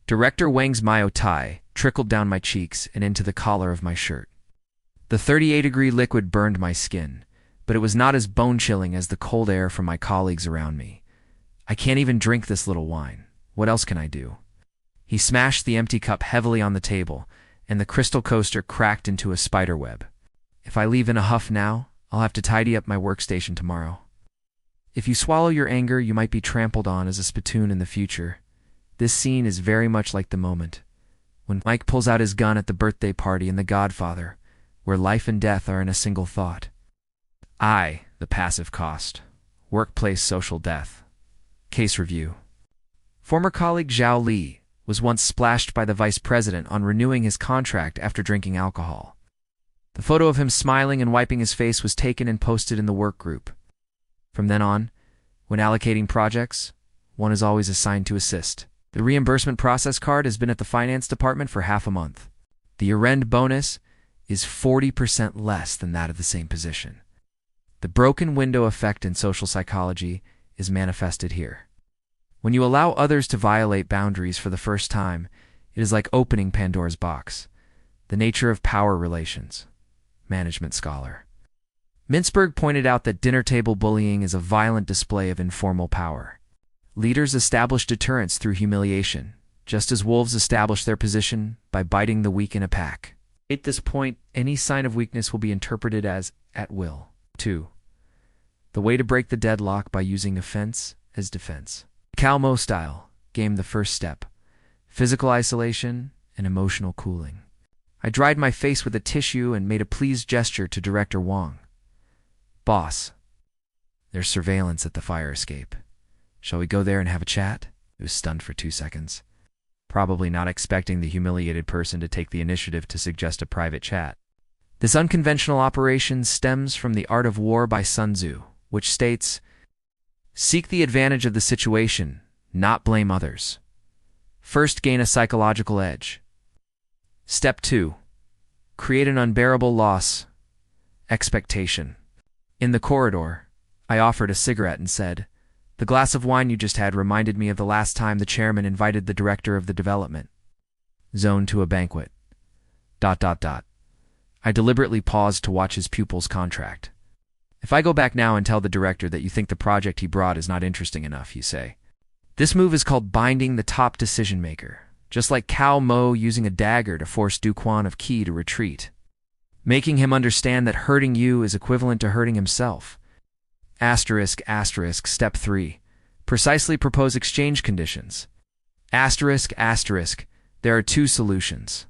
Director Wang's Mayo tie trickled down my cheeks and into the collar of my shirt. The 38-degree liquid burned my skin, but it was not as bone-chilling as the cold air from my colleagues around me. I can't even drink this little wine. What else can I do? He smashed the empty cup heavily on the table, and the crystal coaster cracked into a spider web. If I leave in a huff now, I'll have to tidy up my workstation tomorrow. If you swallow your anger, you might be trampled on as a spittoon in the future. This scene is very much like the moment when Mike pulls out his gun at the birthday party in The Godfather, where life and death are in a single thought. I, the passive cost. Workplace social death. Case review. Former colleague Zhao Li was once splashed by the vice president on renewing his contract after drinking alcohol. The photo of him smiling and wiping his face was taken and posted in the work group. From then on, when allocating projects, one is always assigned to assist. The reimbursement process card has been at the finance department for half a month. The year-end bonus is 40% less than that of the same position. The broken window effect in social psychology is manifested here. When you allow others to violate boundaries for the first time, it is like opening Pandora's box. The nature of power relations. Management scholar. Mintzberg pointed out that dinner table bullying is a violent display of informal power. Leaders establish deterrence through humiliation, just as wolves establish their position by biting the weak in a pack. At this point, any sign of weakness will be interpreted as at will. 2. The way to break the deadlock by using offense as defense. Calmo style, game the first step. Physical isolation and emotional cooling. I dried my face with a tissue and made a pleased gesture to Director Wang. Boss, there's surveillance at the fire escape. Shall we go there and have a chat? He was stunned for 2 seconds, probably not expecting the humiliated person to take the initiative to suggest a private chat. This unconventional operation stems from The Art of War by Sun Tzu, which states, "Seek the advantage of the situation, not blame others. First, gain a psychological edge. Step 2. Create an unbearable loss. Expectation." In the corridor, I offered a cigarette and said, "The glass of wine you just had reminded me of the last time the chairman invited the director of the development zone to a banquet. ... I deliberately paused to watch his pupil's contract. If I go back now and tell the director that you think the project he brought is not interesting enough, you say. This move is called binding the top decision maker, just like Cao Mo using a dagger to force Duquan of Qi to retreat, making him understand that hurting you is equivalent to hurting himself. Step 3. Precisely propose exchange conditions. There are 2 solutions.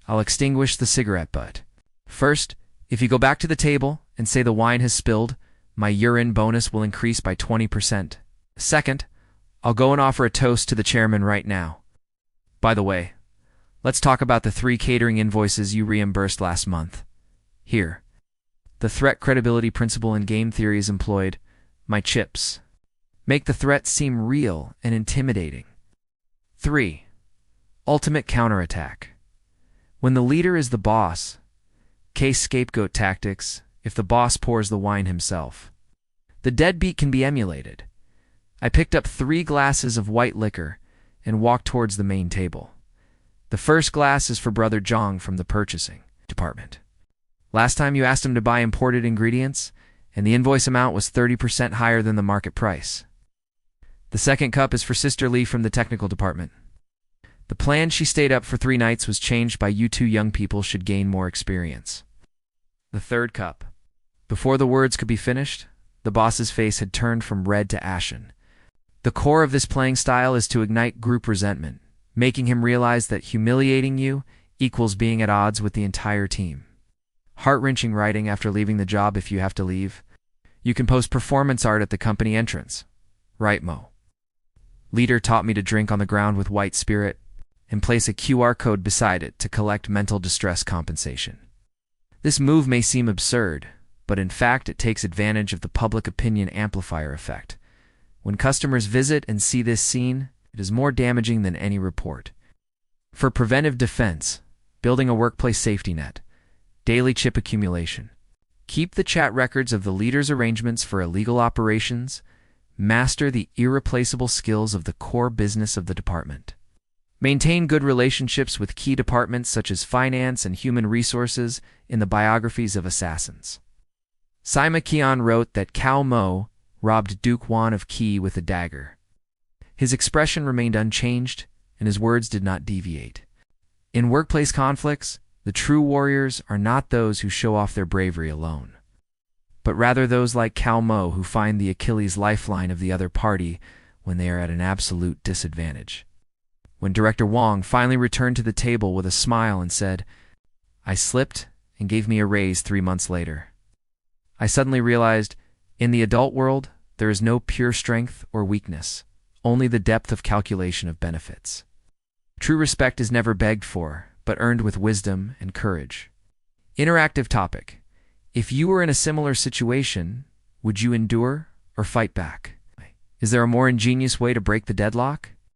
I'll extinguish the cigarette butt. First, if you go back to the table and say the wine has spilled, my urine bonus will increase by 20%. Second, I'll go and offer a toast to the chairman right now. By the way, let's talk about the 3 catering invoices you reimbursed last month. Here. The threat credibility principle in game theory is employed. My chips. Make the threat seem real and intimidating. 3. Ultimate counterattack. When the leader is the boss, case scapegoat tactics, if the boss pours the wine himself. The deadbeat can be emulated. I picked up 3 glasses of white liquor and walked towards the main table. The first glass is for Brother Zhang from the purchasing department. Last time you asked him to buy imported ingredients, and the invoice amount was 30% higher than the market price. The second cup is for Sister Li from the technical department. The plan she stayed up for 3 nights was changed by you 2 young people should gain more experience. The third cup. Before the words could be finished, the boss's face had turned from red to ashen. The core of this playing style is to ignite group resentment, making him realize that humiliating you equals being at odds with the entire team. Heart-wrenching writing after leaving the job if you have to leave. You can post performance art at the company entrance. Right, Mo? Leader taught me to drink on the ground with white spirit and place a QR code beside it to collect mental distress compensation. This move may seem absurd, but in fact it takes advantage of the public opinion amplifier effect. When customers visit and see this scene, it is more damaging than any report. For preventive defense, building a workplace safety net. Daily chip accumulation. Keep the chat records of the leader's arrangements for illegal operations. Master the irreplaceable skills of the core business of the department. Maintain good relationships with key departments such as finance and human resources in the biographies of assassins. Sima Qian wrote that Cao Mo robbed Duke Wan of Qi with a dagger. His expression remained unchanged, and his words did not deviate. In workplace conflicts, the true warriors are not those who show off their bravery alone, but rather those like Cao Mo who find the Achilles lifeline of the other party when they are at an absolute disadvantage. When Director Wong finally returned to the table with a smile and said, "I slipped and gave me a raise 3 months later," I suddenly realized, in the adult world, there is no pure strength or weakness, only the depth of calculation of benefits. True respect is never begged for, but earned with wisdom and courage. Interactive topic. If you were in a similar situation, would you endure or fight back? Is there a more ingenious way to break the deadlock?